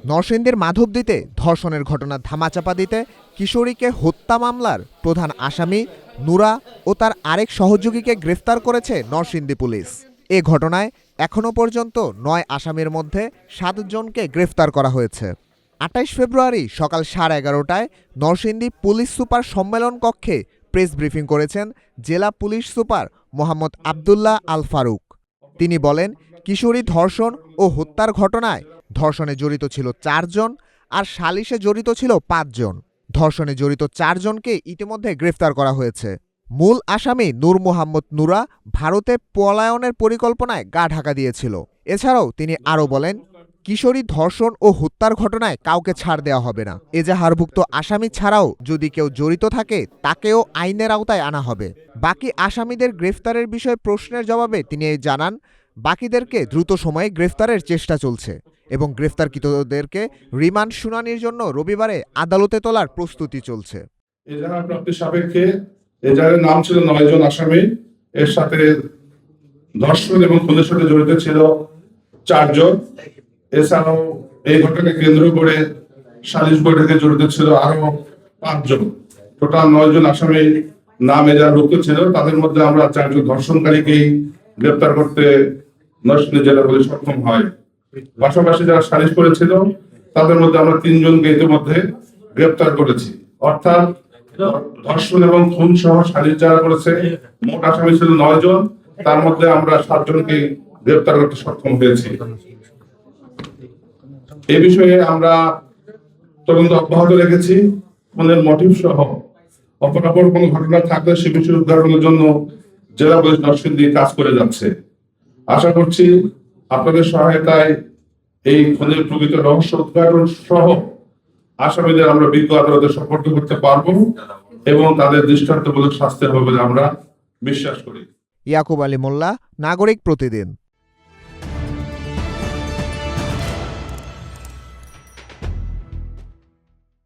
নরসিংদীর মাধবদীতে ধর্ষণের ঘটনা ধামাচাপা দিতে কিশোরীকে হত্যা মামলার প্রধান আসামি নুরা ও তার আরেক সহযোগীকে গ্রেফতার করেছে নরসিংদী পুলিশ। এ ঘটনায় এখনো পর্যন্ত ৯ আসামির মধ্যে ৭ জনকে গ্রেফতার করা হয়েছে। ২৮ ফেব্রুয়ারি সকাল 11:30টায় নরসিংদী পুলিশ সুপার সম্মেলন কক্ষে প্রেস ব্রিফিং করেছেন জেলা পুলিশ সুপার মোহাম্মদ আবদুল্লাহ আল ফারুক। তিনি বলেন, কিশোরী ধর্ষণ ও হত্যার ঘটনায় ধর্ষণে জড়িত ছিল ৪ জন আর সালিশে জড়িত ছিল ৫ জন। ধর্ষণে জড়িত ৪ জনকে ইতিমধ্যে গ্রেফতার করা হয়েছে। মূল আসামি নূর মোহাম্মদ নুরা ভারতে পলায়নের পরিকল্পনায় গা ঢাকা দিয়েছিল। এছাড়াও তিনি আরও বলেন, কিশোরী ধর্ষণ ও হত্যার ঘটনায় কাউকে ছাড় দেওয়া হবে না। এজাহারভুক্ত আসামি ছাড়াও যদি কেউ জড়িত থাকে তাকেও আইনের আওতায় আনা হবে। বাকি আসামিদের গ্রেফতারের বিষয়ে প্রশ্নের জবাবে তিনি জানান, বাকিদেরকে দ্রুত সময়ে গ্রেফতারের চেষ্টা চলছে এবং গ্রেফতারকৃতদেরকে রিমান্ড শুনানির জন্য রবিবারে আদালতে তোলার প্রস্তুতি চলছে। এজাহার প্রাপ্তি সাপেক্ষে এজাহারের নাম ছিল ৯ জন আসামি। এর সাথে ধর্ষণ এবং খুনের সাথে জড়িত ছিল ৪ জন। এছাড়াও এই ঘটনাকে কেন্দ্র করে সালিশ বৈঠকে জড়িত ছিল আরো ৫ জন। টোটাল ৯ জন আসামি নাম এজাহারভুক্ত ছিল। তাদের মধ্যে আমরা ৪ জন ধর্ষণকারীকেই গ্রেপ্তার করতে নরসিংদী জেলা পুলিশ সক্ষম হয়। পাশাপাশি যারা সালিশ করেছিল তাদের মধ্যে আমরা ৩ জনকে ইতিমধ্যে গ্রেপ্তার করেছি। অর্থাৎ ধর্ষণ এবং খুন সহ সালিশ যারা করেছে মোট আসামি ছিল ৯ জন, তার মধ্যে আমরা ৭ জনকে গ্রেপ্তার করতে সক্ষম হয়েছি। এ বিষয়ে আমরা তদন্ত অব্যাহত রেখেছি। খুনের মোটিভ সহ অপরাপর কোনো ঘটনা থাকলে সে বিষয়ে উদ্ধারের জন্য জেলা পুলিশ নরসিংদী কাজ করে যাচ্ছে। আশা করছি আপনাদের সহায়তায় এই খুনের প্রকৃত রহস্য উদ্ঘাটন সহ আসামিদের আমরা বিজ্ঞ আদালতে সোপর্দ করতে পারবো এবং তাদের দৃষ্টান্তমূলক শাস্তি হবে বলে আমরা বিশ্বাস করি। ইয়াকুব আলী মোল্লা, নাগরিক প্রতিদিন।